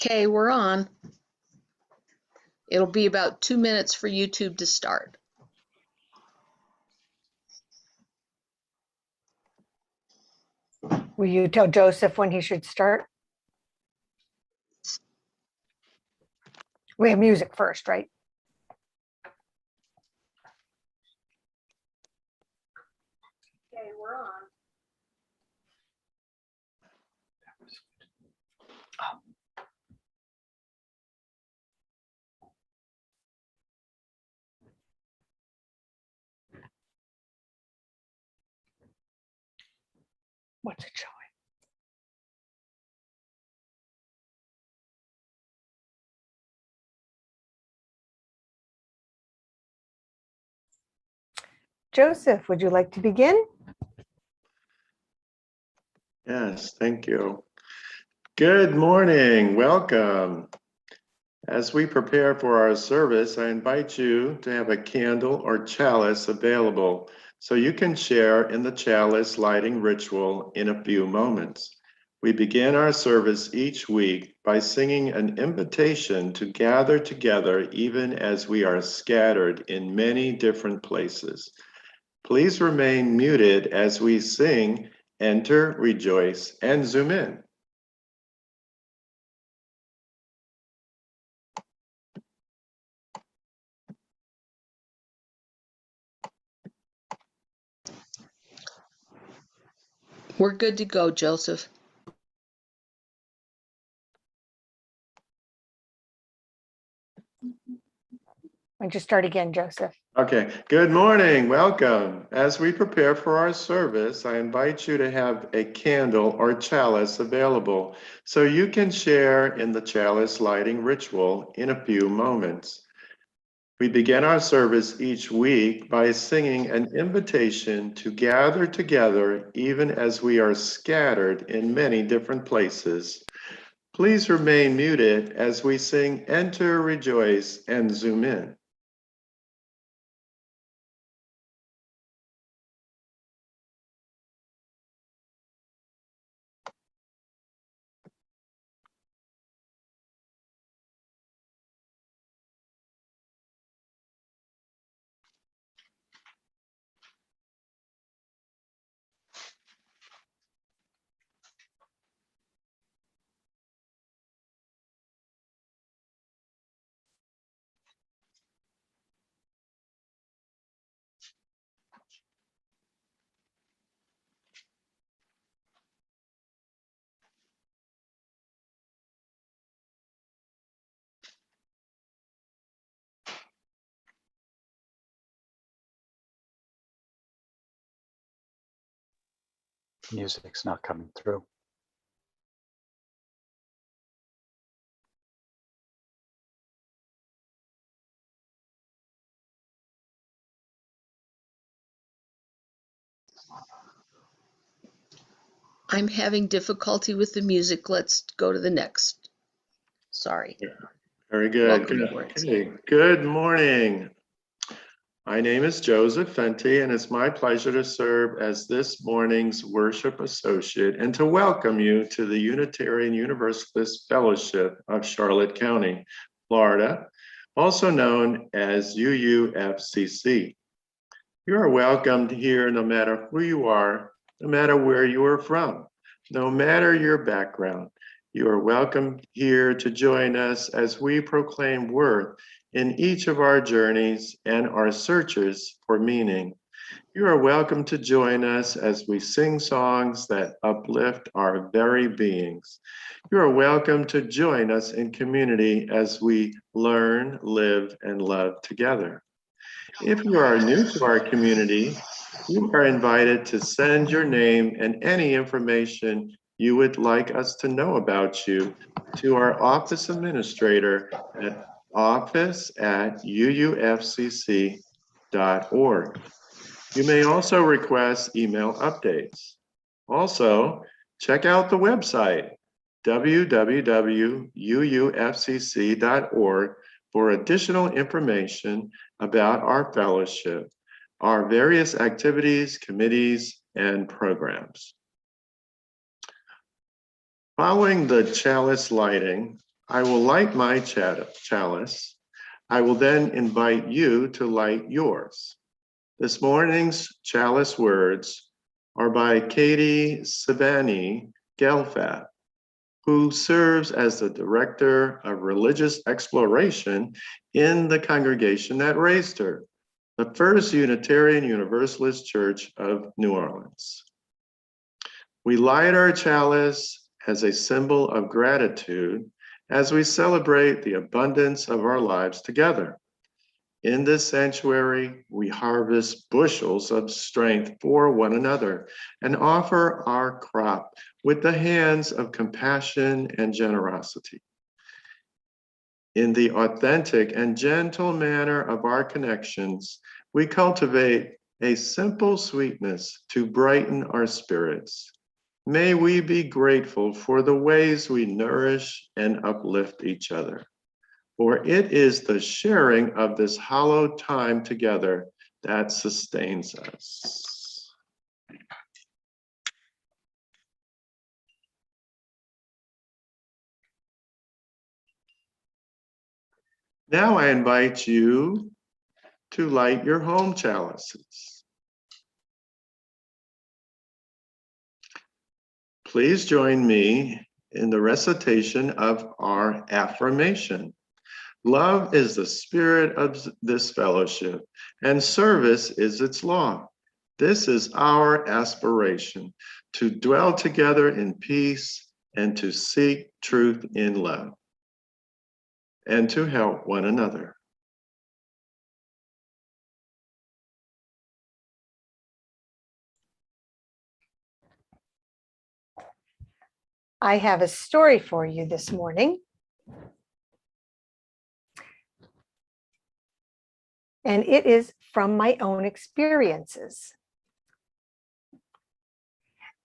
Okay, we're on. It'll be about 2 minutes for YouTube to start. Will you tell Joseph when he should start? We have music first, right? Okay, we're on. What's it showing? Joseph, would you like to begin? Yes, thank you. Good morning, welcome. As we prepare for our service, I invite you to have a candle or chalice available so you can share in the chalice lighting ritual in a few moments. We begin our service each week by singing an invitation to gather together even as we are scattered in many different places. Please remain muted as we sing Enter, Rejoice, and Zoom in. We're good to go, Joseph. Why don't you start again, Joseph? Okay, good morning, welcome. As we prepare for our service, I invite you to have a candle or chalice available so you can share in the chalice lighting ritual in a few moments. We begin our service each week by singing an invitation to gather together even as we are scattered in many different places. Please remain muted as we sing Enter, Rejoice, and Zoom in. Music's not coming through. I'm having difficulty with the music. Let's go to the next. Sorry. Very good. Welcome aboard. Okay. Good morning. My name is Joseph Fenty, and it's my pleasure to serve as this morning's worship associate and to welcome you to the Unitarian Universalist Fellowship of Charlotte County, Florida, also known as UUFCC. You are welcomed here no matter who you are, no matter where you are from, no matter your background. You are welcome here to join us as we proclaim worth in each of our journeys and our searches for meaning. You are welcome to join us as we sing songs that uplift our very beings. You are welcome to join us in community as we learn, live, and love together. If you are new to our community, you are invited to send your name and any information you would like us to know about you to our office administrator at office@uufcc.org. You may also request email updates. Also, check out the website, www.uufcc.org, for additional information about our fellowship, our various activities, committees, and programs. Following the chalice lighting, I will light my chalice. I will then invite you to light yours. This morning's chalice words are by Katie Savani Gelfat, who serves as the Director of Religious Exploration in the congregation that raised her, the First Unitarian Universalist Church of New Orleans. We light our chalice as a symbol of gratitude as we celebrate the abundance of our lives together. In this sanctuary, we harvest bushels of strength for one another and offer our crop with the hands of compassion and generosity. In the authentic and gentle manner of our connections, we cultivate a simple sweetness to brighten our spirits. May we be grateful for the ways we nourish and uplift each other. For it is the sharing of this hallowed time together that sustains us. Now I invite you to light your home chalices. Please join me in the recitation of our affirmation. Love is the spirit of this fellowship, and service is its law. This is our aspiration, to dwell together in peace and to seek truth in love, and to help one another. I have a story for you this morning. And it is from my own experiences.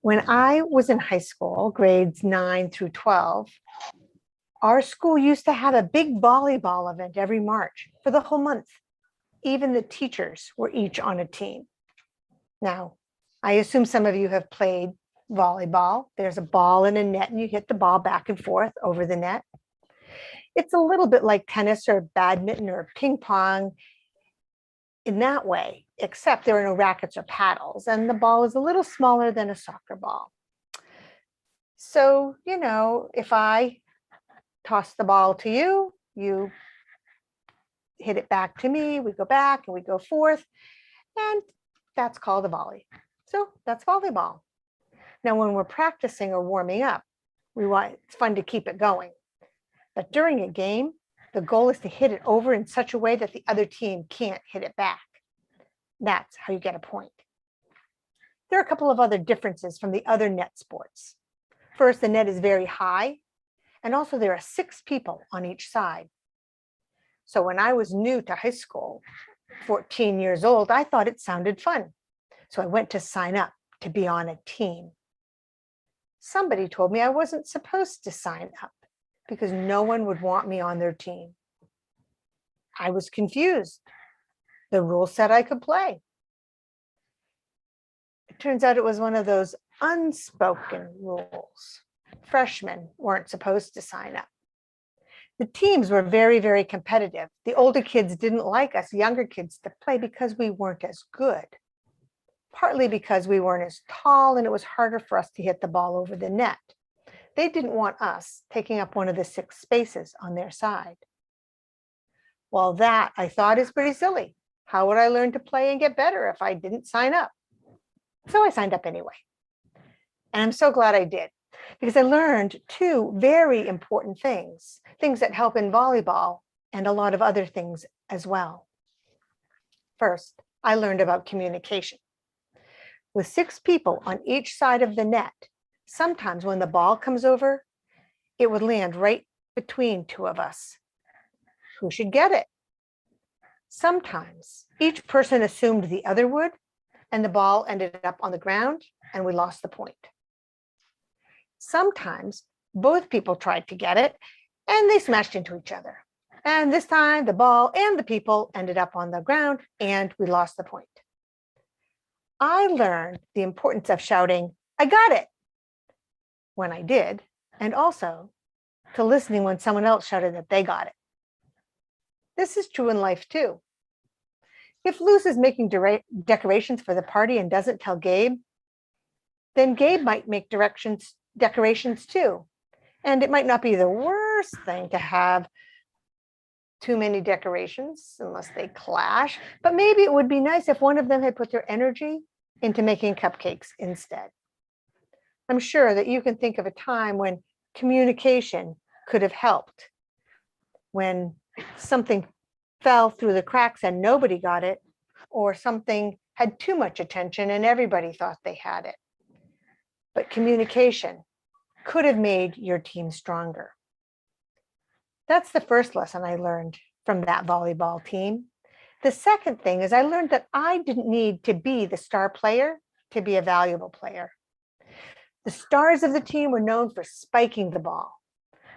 When I was in high school, grades 9 through 12, our school used to have a big volleyball event every March for the whole month. Even the teachers were each on a team. Now, I assume some of you have played volleyball. There's a ball and a net, and you hit the ball back and forth over the net. It's a little bit like tennis or badminton or ping pong in that way, except there are no rackets or paddles, and the ball is a little smaller than a soccer ball. So, if I toss the ball to you, you hit it back to me, we go back and we go forth, and that's called a volley. So that's volleyball. Now, when we're practicing or warming up, it's fun to keep it going. But during a game, the goal is to hit it over in such a way that the other team can't hit it back. That's how you get a point. There are a couple of other differences from the other net sports. First, the net is very high, and also there are 6 people on each side. So when I was new to high school, 14 years old, I thought it sounded fun. So I went to sign up to be on a team. Somebody told me I wasn't supposed to sign up because no one would want me on their team. I was confused. The rules said I could play. It turns out it was one of those unspoken rules. Freshmen weren't supposed to sign up. The teams were very, very competitive. The older kids didn't like us younger kids to play because we weren't as good. Partly because we weren't as tall and it was harder for us to hit the ball over the net. They didn't want us taking up one of the 6 spaces on their side. Well, that I thought is pretty silly. How would I learn to play and get better if I didn't sign up? So I signed up anyway. And I'm so glad I did, because I learned 2 very important things that help in volleyball and a lot of other things as well. First, I learned about communication. With 6 people on each side of the net, sometimes when the ball comes over, it would land right between 2 of us. Who should get it? Sometimes each person assumed the other would, and the ball ended up on the ground and we lost the point. Sometimes both people tried to get it and they smashed into each other. And this time the ball and the people ended up on the ground and we lost the point. I learned the importance of shouting, "I got it," when I did, and also to listening when someone else shouted that they got it. This is true in life too. If Luz is making decorations for the party and doesn't tell Gabe, then Gabe might make decorations too. And it might not be the worst thing to have too many decorations unless they clash, but maybe it would be nice if one of them had put their energy into making cupcakes instead. I'm sure that you can think of a time when communication could have helped, when something fell through the cracks and nobody got it, or something had too much attention and everybody thought they had it. But communication could have made your team stronger. That's the first lesson I learned from that volleyball team. The second thing is I learned that I didn't need to be the star player to be a valuable player. The stars of the team were known for spiking the ball.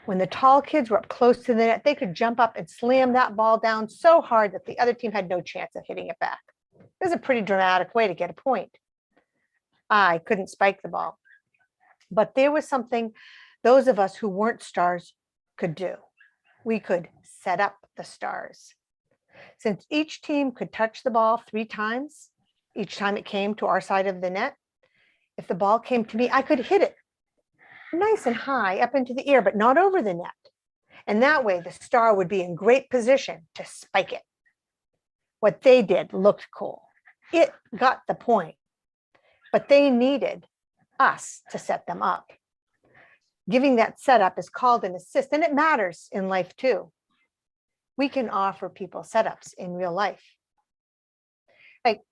When the tall kids were up close to the net, they could jump up and slam that ball down so hard that the other team had no chance of hitting it back. It was a pretty dramatic way to get a point. I couldn't spike the ball, but there was something those of us who weren't stars could do. We could set up the stars. Since each team could touch the ball 3 times, each time it came to our side of the net, if the ball came to me, I could hit it nice and high up into the air, but not over the net. And that way the star would be in great position to spike it. What they did looked cool. It got the point, but they needed us to set them up. Giving that setup is called an assist, and it matters in life too. We can offer people setups in real life. Like,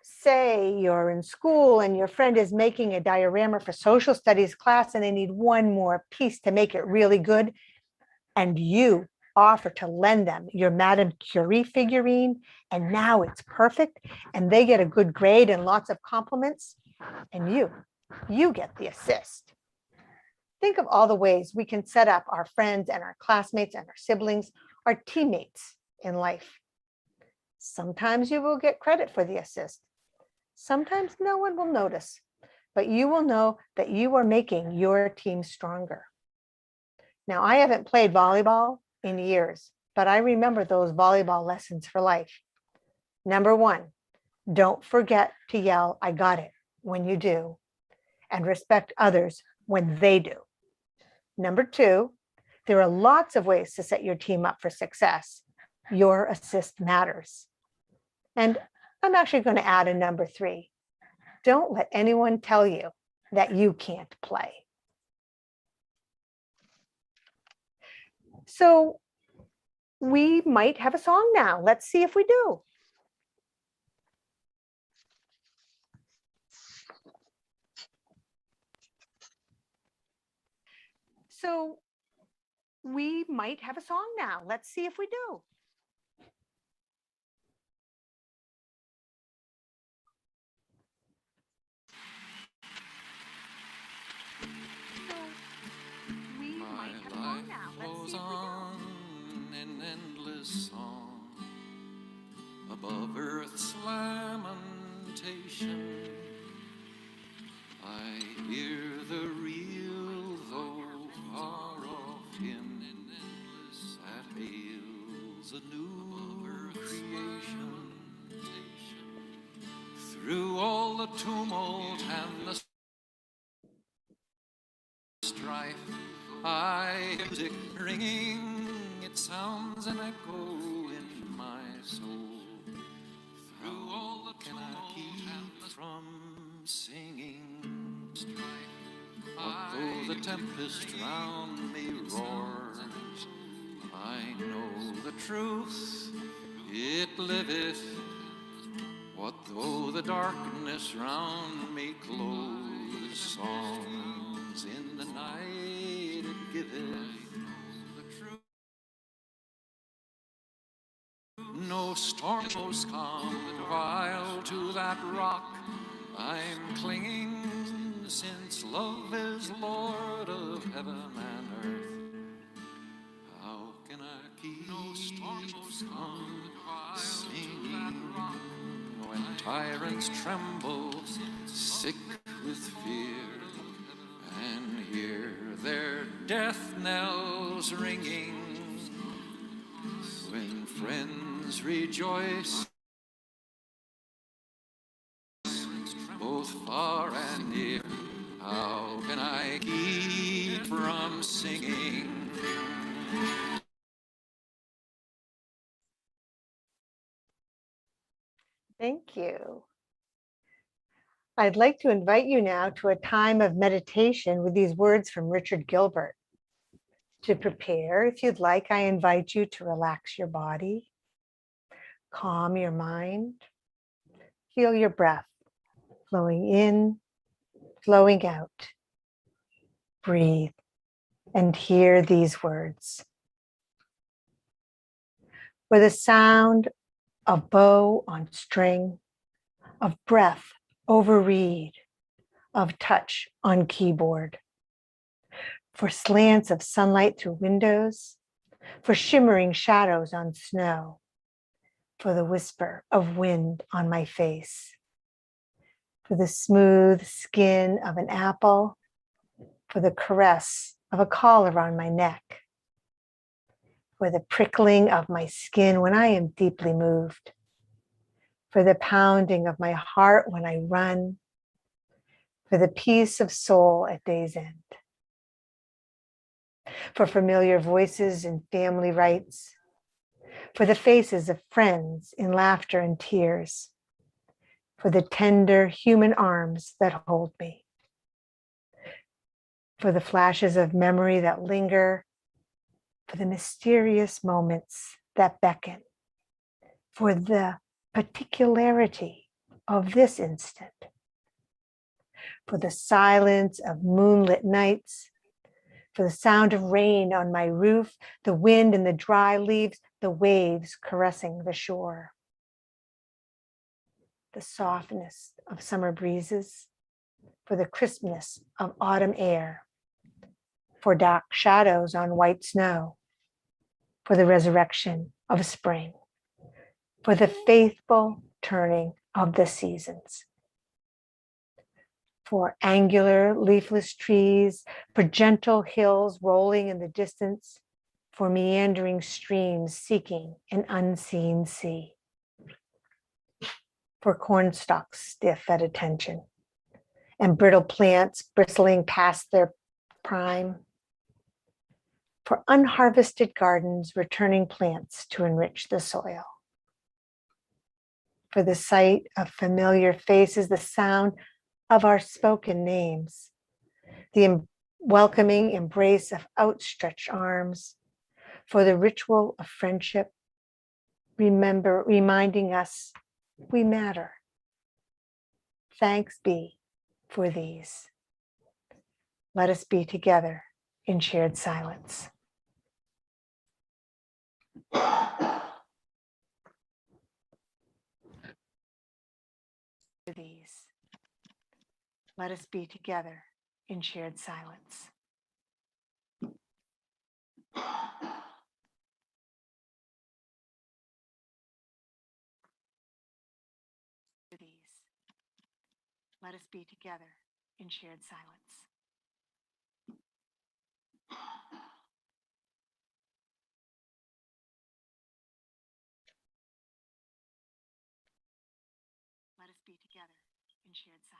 say you're in school and your friend is making a diorama for social studies class and they need one more piece to make it really good, and you offer to lend them your Madame Curie figurine, and now it's perfect, and they get a good grade and lots of compliments, and you get the assist. Think of all the ways we can set up our friends and our classmates and our siblings, our teammates in life. Sometimes you will get credit for the assist. Sometimes no one will notice, but you will know that you are making your team stronger. Now, I haven't played volleyball in years, but I remember those volleyball lessons for life. Number 1, don't forget to yell, "I got it," when you do, and respect others when they do. Number 2, there are lots of ways to set your team up for success. Your assist matters. And I'm actually going to add a number 3. Don't let anyone tell you that you can't play. So we might have a song now. Let's see if we do. So we might have a song now. Let's see if we do. My life goes on in endless song above earth's lamentation. I hear the real, though far off hymn that hails a new creation. Through all the tumult and the strife, I hear music ringing, it sounds an echo in my soul. Through all the tumult and keep from singing, what though the tempest round me roars, I know the truth, it liveth. What though the darkness round me close, songs in the night it giveth. No storm knows calm, while to that rock I'm clinging, since love is Lord of heaven and earth. How can I keep from singing when tyrants tremble sick with fear, and hear their death knells ringing when friends rejoice, both far and near. How can I keep from singing? Thank you. I'd like to invite you now to a time of meditation with these words from Richard Gilbert. To prepare, if you'd like, I invite you to relax your body, calm your mind, feel your breath flowing in, flowing out. Breathe and hear these words. For the sound of bow on string, of breath over reed, of touch on keyboard, for slants of sunlight through windows, for shimmering shadows on snow, for the whisper of wind on my face, for the smooth skin of an apple, for the caress of a collar on my neck, for the prickling of my skin when I am deeply moved, for the pounding of my heart when I run, for the peace of soul at day's end, for familiar voices in family rites, for the faces of friends in laughter and tears, for the tender human arms that hold me, for the flashes of memory that linger, for the mysterious moments that beckon, for the particularity of this instant, for the silence of moonlit nights, for the sound of rain on my roof, the wind in the dry leaves, the waves caressing the shore, the softness of summer breezes, for the crispness of autumn air, for dark shadows on white snow, for the resurrection of spring, for the faithful turning of the seasons, for angular leafless trees, for gentle hills rolling in the distance, for meandering streams seeking an unseen sea, for corn stalks stiff at attention, and brittle plants bristling past their prime, for unharvested gardens returning plants to enrich the soil, for the sight of familiar faces, the sound of our spoken names, the welcoming embrace of outstretched arms, for the ritual of friendship, reminding us we matter. Thanks be for these. Let us be together in shared silence. These. Let us be together in shared silence. These. Let us be together in shared silence. Let us be together in shared silence.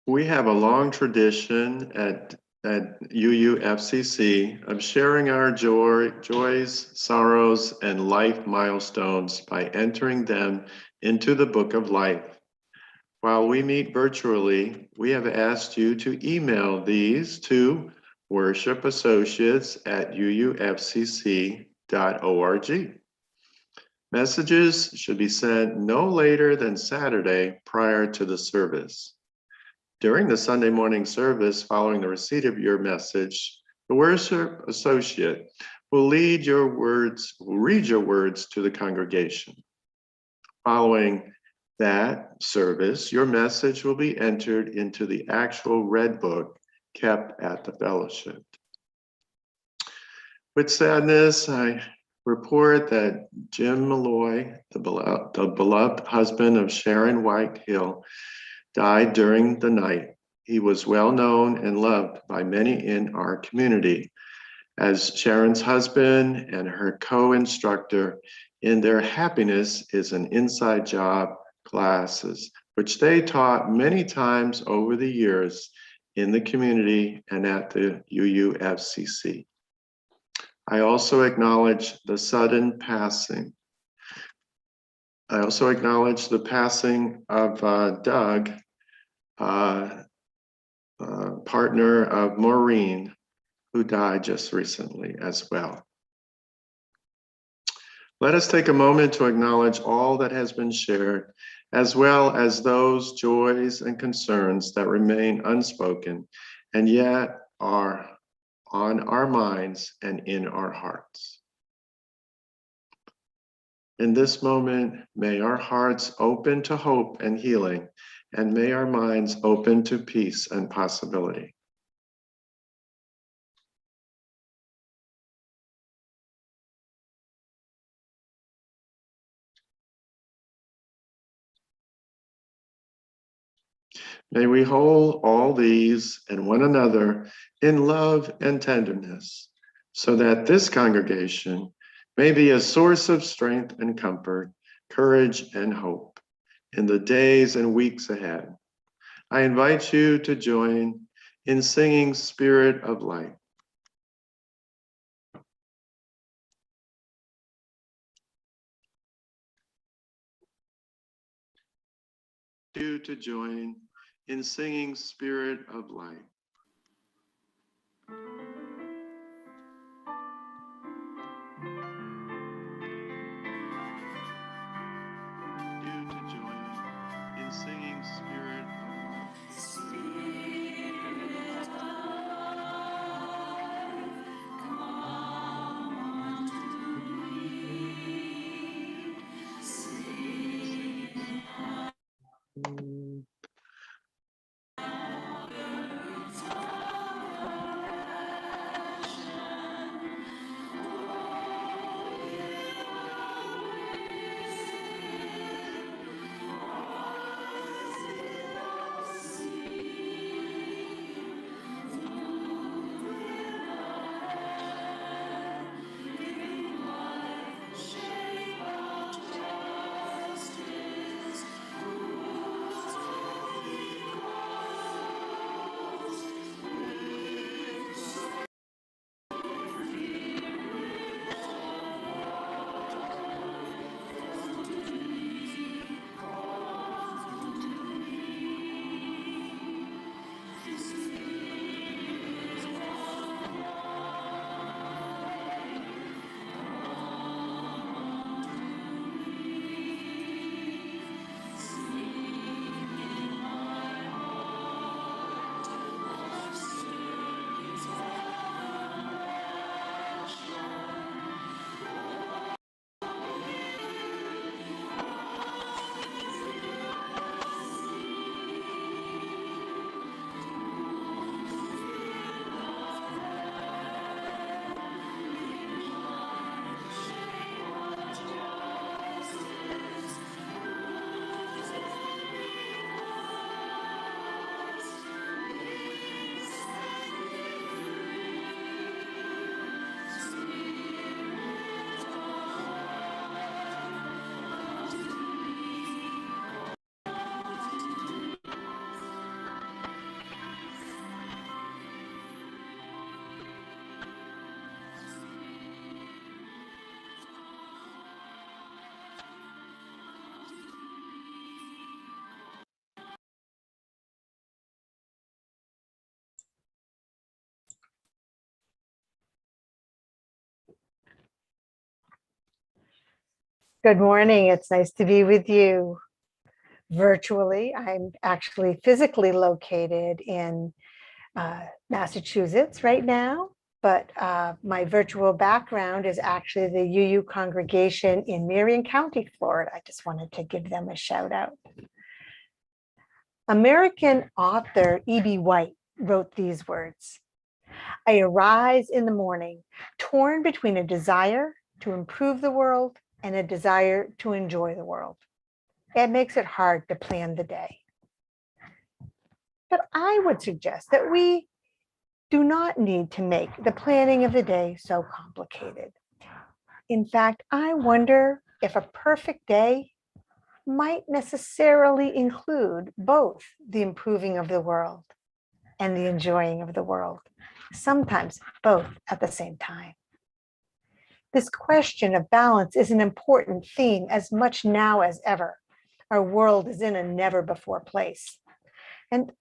We have a long tradition at UUFCC of sharing our joys, sorrows, and life milestones by entering them into the Book of Life. While we meet virtually, we have asked you to email these to worshipassociates@uufcc.org. Messages should be sent no later than Saturday prior to the service. During the Sunday morning service, following the receipt of your message, The worship associate will read your words to the congregation. Following that service, your message will be entered into the actual red book kept at the fellowship. With sadness, I report that Jim Malloy, the beloved husband of Sharon White Hill, died during the night. He was well known and loved by many in our community as Sharon's husband and her co-instructor in their Happiness is an Inside Job classes, which they taught many times over the years in the community and at the UUFCC. I also acknowledge the sudden passing. I also acknowledge the passing of Doug, partner of Maureen, who died just recently as well. Let us take a moment to acknowledge all that has been shared, as well as those joys and concerns that remain unspoken and yet are on our minds and in our hearts. In this moment, may our hearts open to hope and healing, and may our minds open to peace and possibility. May we hold all these and one another in love and tenderness, so that this congregation may be a source of strength and comfort, courage and hope in the days and weeks ahead. I invite you to join in singing Spirit of Light. You to join in singing Spirit of Light. You to join in singing Spirit of Light. Good morning. It's nice to be with you virtually. I'm actually physically located in Massachusetts right now, but my virtual background is actually the UU congregation in Marion County, Florida. I just wanted to give them a shout out. American author E.B. White wrote these words: "I arise in the morning, torn between a desire to improve the world and a desire to enjoy the world. It makes it hard to plan the day." But I would suggest that we do not need to make the planning of the day so complicated. In fact, I wonder if a perfect day might necessarily include both the improving of the world and the enjoying of the world, sometimes both at the same time. This question of balance is an important theme as much now as ever. Our world is in a never before place. And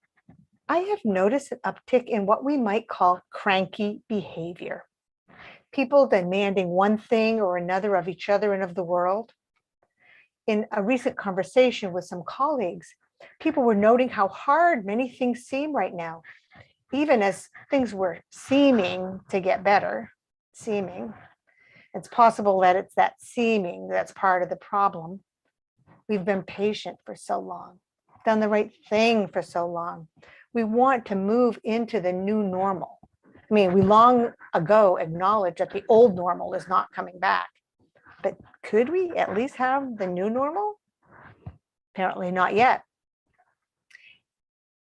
I have noticed an uptick in what we might call cranky behavior. People demanding one thing or another of each other and of the world. In a recent conversation with some colleagues, people were noting how hard many things seem right now, even as things were seeming to get better. Seeming. It's possible that it's that seeming that's part of the problem. We've been patient for so long, done the right thing for so long. We want to move into the new normal. I mean, we long ago acknowledged that the old normal is not coming back. But could we at least have the new normal? Apparently not yet.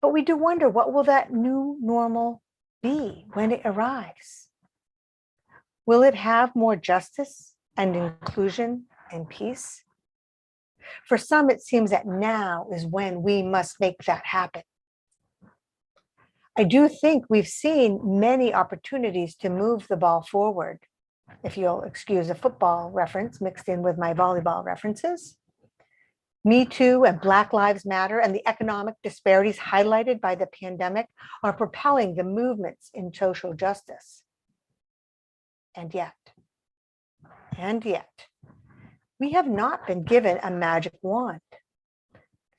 But we do wonder, what will that new normal be when it arrives? Will it have more justice and inclusion and peace? For some, it seems that now is when we must make that happen. I do think we've seen many opportunities to move the ball forward, if you'll excuse a football reference mixed in with my volleyball references. Me Too and Black Lives Matter and the economic disparities highlighted by the pandemic are propelling the movements in social justice. And yet, we have not been given a magic wand.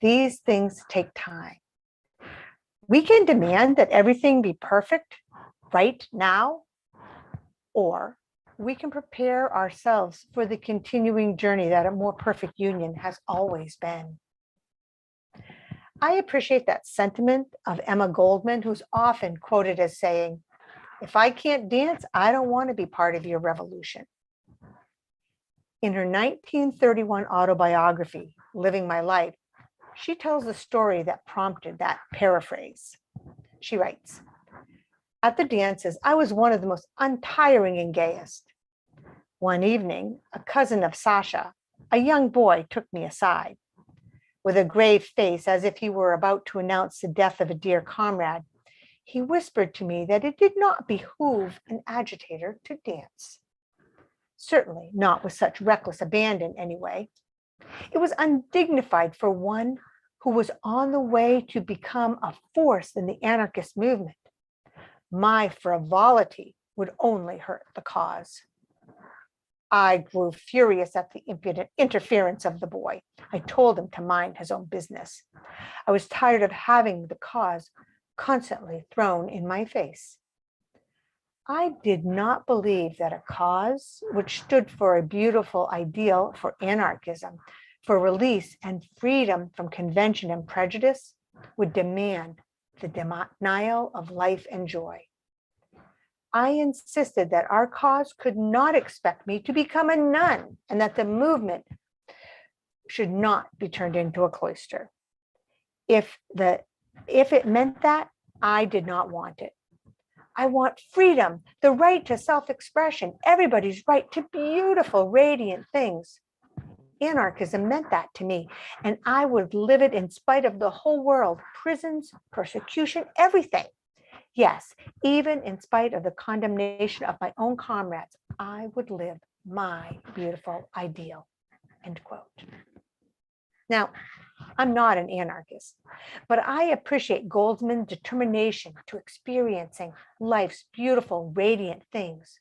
These things take time. We can demand that everything be perfect right now, or we can prepare ourselves for the continuing journey that a more perfect union has always been. I appreciate that sentiment of Emma Goldman, who's often quoted as saying, "If I can't dance, I don't want to be part of your revolution." In her 1931 autobiography, Living My Life, she tells the story that prompted that paraphrase. She writes, "At the dances, I was one of the most untiring and gayest. One evening, a cousin of Sasha, a young boy, took me aside. With a grave face, as if he were about to announce the death of a dear comrade, he whispered to me that it did not behoove an agitator to dance. Certainly not with such reckless abandon, anyway. It was undignified for one who was on the way to become a force in the anarchist movement. My frivolity would only hurt the cause." I grew furious at the impudent interference of the boy. I told him to mind his own business. I was tired of having the cause constantly thrown in my face. I did not believe that a cause which stood for a beautiful ideal for anarchism, for release and freedom from convention and prejudice, would demand the denial of life and joy. I insisted that our cause could not expect me to become a nun and that the movement should not be turned into a cloister. If it meant that, I did not want it. I want freedom, the right to self-expression, everybody's right to beautiful, radiant things. Anarchism meant that to me, and I would live it in spite of the whole world, prisons, persecution, everything. Yes, even in spite of the condemnation of my own comrades, I would live my beautiful ideal." End quote. Now, I'm not an anarchist, but I appreciate Goldman's determination to experiencing life's beautiful, radiant things,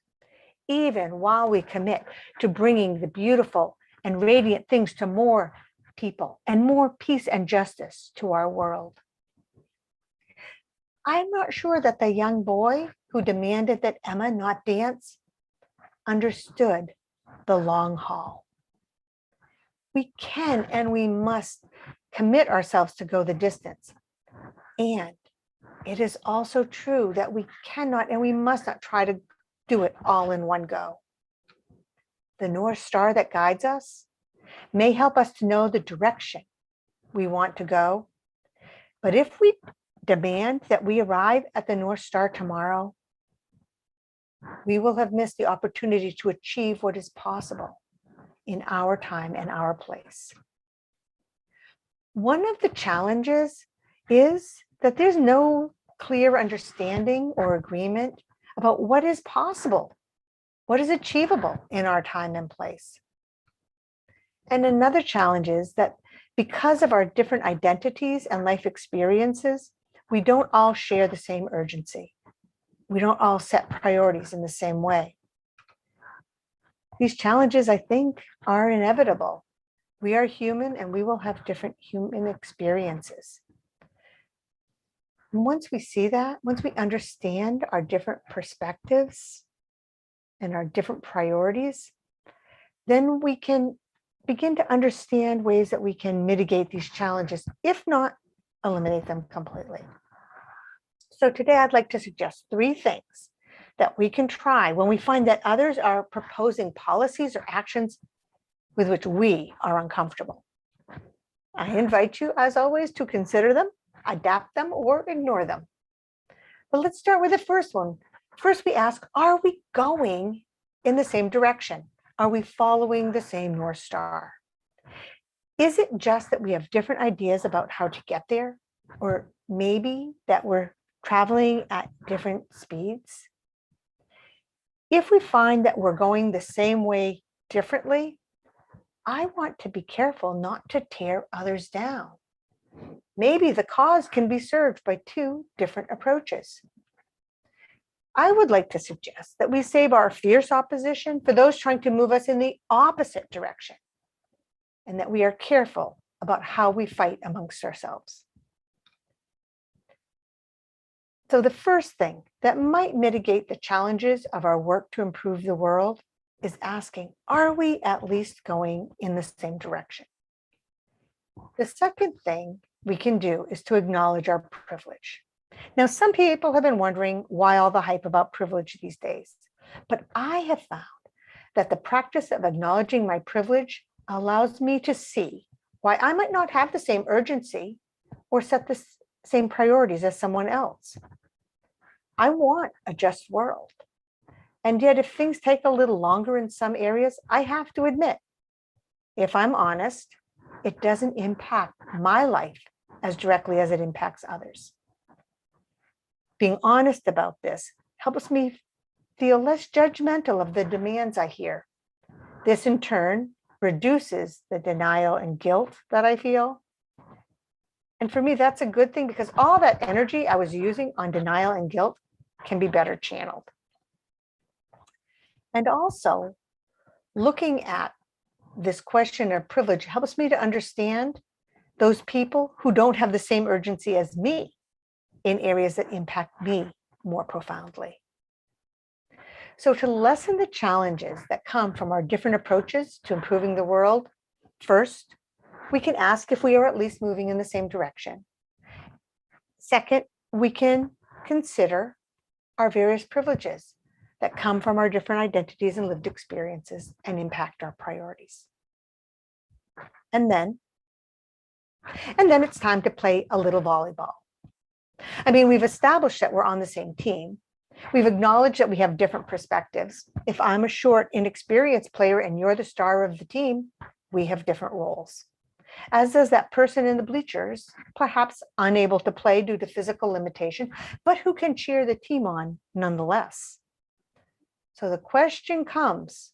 even while we commit to bringing the beautiful and radiant things to more people and more peace and justice to our world. I'm not sure that the young boy who demanded that Emma not dance understood the long haul. We can and we must commit ourselves to go the distance. And it is also true that we cannot and we must not try to do it all in one go. The North Star that guides us may help us to know the direction we want to go. But if we demand that we arrive at the North Star tomorrow, we will have missed the opportunity to achieve what is possible in our time and our place. One of the challenges is that there's no clear understanding or agreement about what is possible, what is achievable in our time and place. And another challenge is that because of our different identities and life experiences, we don't all share the same urgency. We don't all set priorities in the same way. These challenges, I think, are inevitable. We are human and we will have different human experiences. And once we see that, once we understand our different perspectives and our different priorities, then we can begin to understand ways that we can mitigate these challenges, if not eliminate them completely. So today I'd like to suggest 3 things that we can try when we find that others are proposing policies or actions with which we are uncomfortable. I invite you, as always, to consider them, adapt them, or ignore them. But let's start with the first one. First, we ask, are we going in the same direction? Are we following the same North Star? Is it just that we have different ideas about how to get there? Or maybe that we're traveling at different speeds? If we find that we're going the same way differently, I want to be careful not to tear others down. Maybe the cause can be served by 2 different approaches. I would like to suggest that we save our fierce opposition for those trying to move us in the opposite direction, and that we are careful about how we fight amongst ourselves. So the first thing that might mitigate the challenges of our work to improve the world is asking, are we at least going in the same direction? The second thing we can do is to acknowledge our privilege. Now, some people have been wondering why all the hype about privilege these days, but I have found that the practice of acknowledging my privilege allows me to see why I might not have the same urgency or set the same priorities as someone else. I want a just world. And yet, if things take a little longer in some areas, I have to admit, if I'm honest, it doesn't impact my life as directly as it impacts others. Being honest about this helps me feel less judgmental of the demands I hear. This, in turn, reduces the denial and guilt that I feel. And for me, that's a good thing because all that energy I was using on denial and guilt can be better channeled. And also, looking at this question of privilege helps me to understand those people who don't have the same urgency as me in areas that impact me more profoundly. So to lessen the challenges that come from our different approaches to improving the world, first, we can ask if we are at least moving in the same direction. Second, we can consider our various privileges that come from our different identities and lived experiences and impact our priorities. And then it's time to play a little volleyball. I mean, we've established that we're on the same team. We've acknowledged that we have different perspectives. If I'm a short, inexperienced player and you're the star of the team, we have different roles. As does that person in the bleachers, perhaps unable to play due to physical limitation, but who can cheer the team on nonetheless. So the question comes,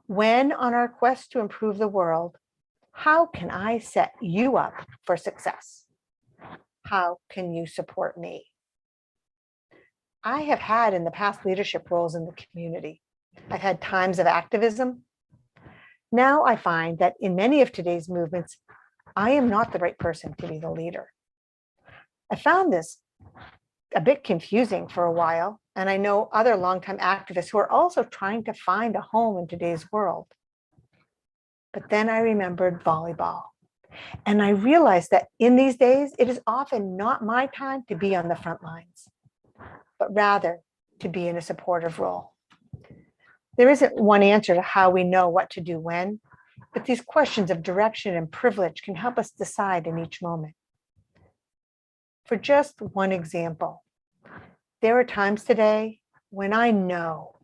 when on our quest to improve the world, how can I set you up for success? How can you support me? I have had in the past leadership roles in the community. I've had times of activism. Now I find that in many of today's movements, I am not the right person to be the leader. I found this a bit confusing for a while, and I know other longtime activists who are also trying to find a home in today's world. But then I remembered volleyball, and I realized that in these days, it is often not my time to be on the front lines, but rather to be in a supportive role. There isn't one answer to how we know what to do when, but these questions of direction and privilege can help us decide in each moment. For just one example, there are times today when I know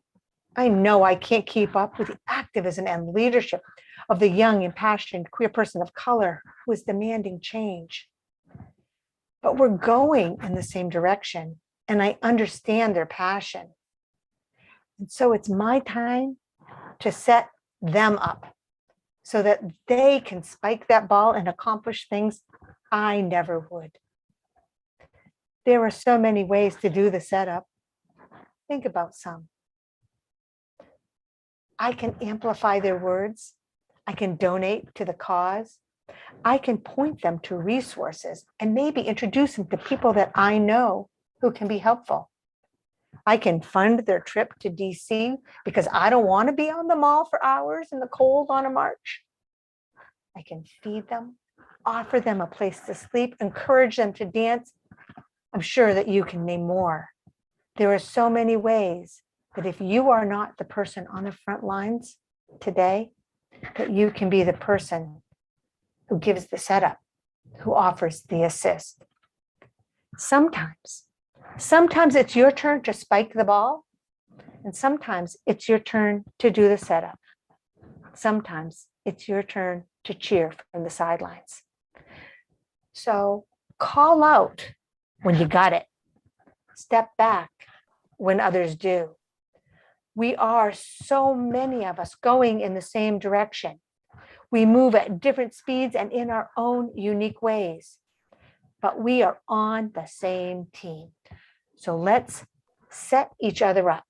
I can't keep up with the activism and leadership of the young, impassioned queer person of color who is demanding change. But we're going in the same direction, and I understand their passion. And so it's my time to set them up so that they can spike that ball and accomplish things I never would. There are so many ways to do the setup. Think about some. I can amplify their words. I can donate to the cause. I can point them to resources and maybe introduce them to people that I know who can be helpful. I can fund their trip to DC because I don't want to be on the mall for hours in the cold on a march. I can feed them, offer them a place to sleep, encourage them to dance. I'm sure that you can name more. There are so many ways that if you are not the person on the front lines today, that you can be the person who gives the setup, who offers the assist. Sometimes it's your turn to spike the ball, and sometimes it's your turn to do the setup. Sometimes it's your turn to cheer from the sidelines. So call out when you got it. Step back when others do. We are so many of us going in the same direction. We move at different speeds and in our own unique ways, but we are on the same team. So let's set each other up.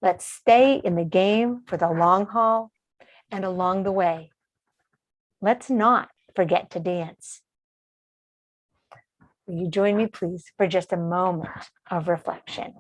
Let's stay in the game for the long haul, and along the way, let's not forget to dance. Will you join me, please, for just a moment of reflection?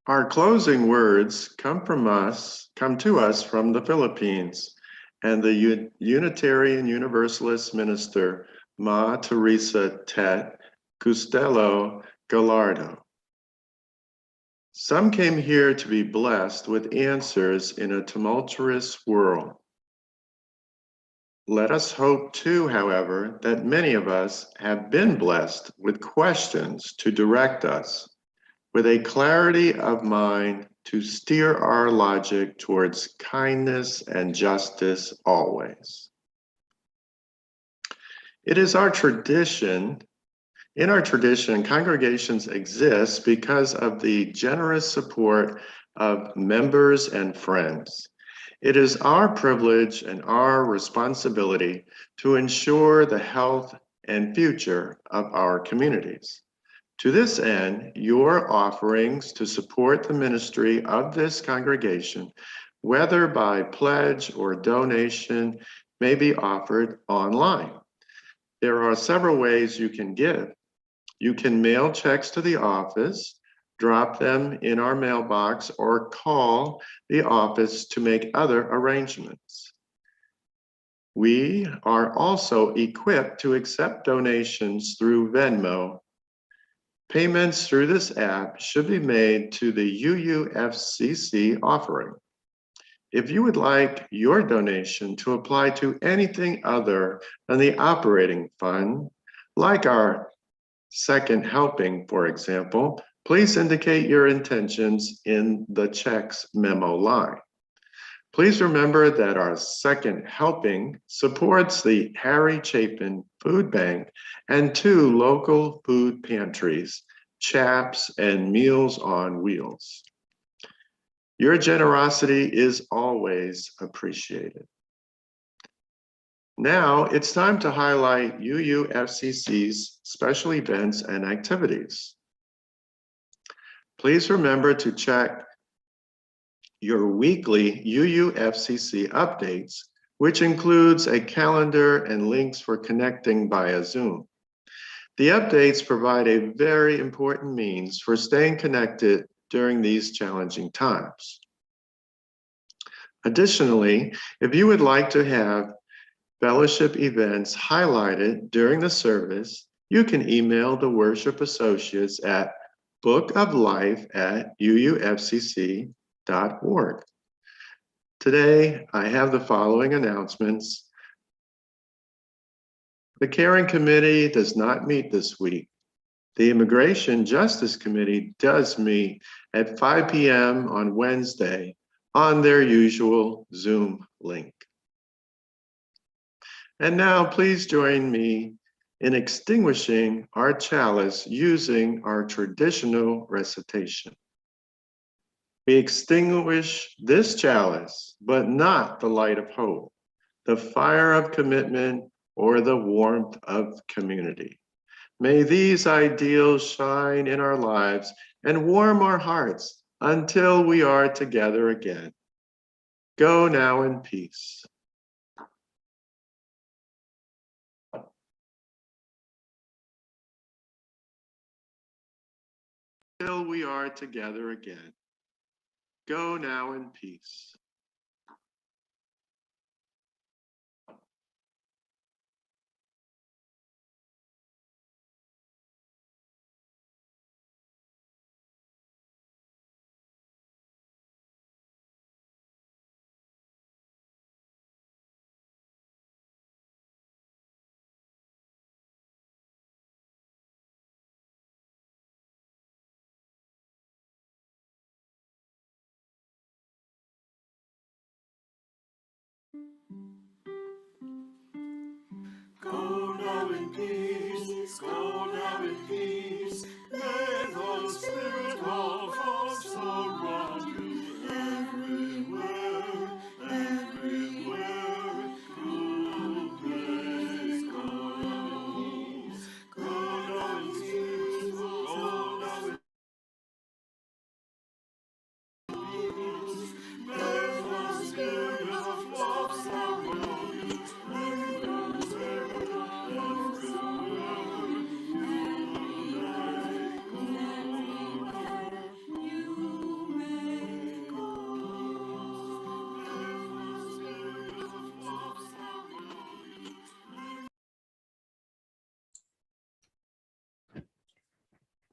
Our closing words come to us from the Philippines and the Unitarian Universalist minister, Ma Teresa Tet Custelo Gallardo. Some came here to be blessed with answers in a tumultuous world. Let us hope too, however, that many of us have been blessed with questions to direct us, with a clarity of mind to steer our logic towards kindness and justice always. It is our tradition. In our tradition, congregations exist because of the generous support of members and friends. It is our privilege and our responsibility to ensure the health and future of our communities. To this end, your offerings to support the ministry of this congregation, whether by pledge or donation, may be offered online. There are several ways you can give. You can mail checks to the office, drop them in our mailbox, or call the office to make other arrangements. We are also equipped to accept donations through Venmo. Payments through this app should be made to the UUFCC offering. If you would like your donation to apply to anything other than the operating fund, like our second helping, for example, please indicate your intentions in the checks memo line. Please remember that our second helping supports the Harry Chapin Food Bank and 2 local food pantries, CHAPS and Meals on Wheels. Your generosity is always appreciated. Now it's time to highlight UUFCC's special events and activities. Please remember to check your weekly UUFCC updates, which includes a calendar and links for connecting via Zoom. The updates provide a very important means for staying connected during these challenging times. Additionally, if you would like to have fellowship events highlighted during the service, you can email the worship associates at bookoflife@uufcc.org. Today, I have the following announcements. The Caring Committee does not meet this week. The Immigration Justice Committee does meet at 5 p.m. on Wednesday on their usual Zoom link. And now please join me in extinguishing our chalice using our traditional recitation. We extinguish this chalice, but not the light of hope, the fire of commitment, or the warmth of community. May these ideals shine in our lives and warm our hearts until we are together again. Go now in peace. Until we are together again. Go now in peace. Go now in peace, go now in peace. May the Spirit of us surround you everywhere, everywhere. Go praise, go peace, go now in peace, go now in peace. May the Spirit of love surround you everywhere.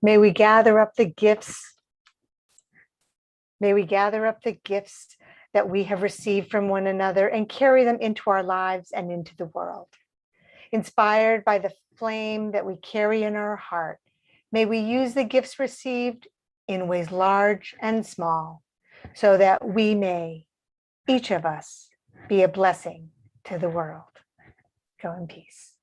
May we gather up the gifts. May we gather up the gifts that we have received from one another and carry them into our lives and into the world. Inspired by the flame that we carry in our heart, may we use the gifts received in ways large and small, so that we may, each of us, be a blessing to the world. Go in peace.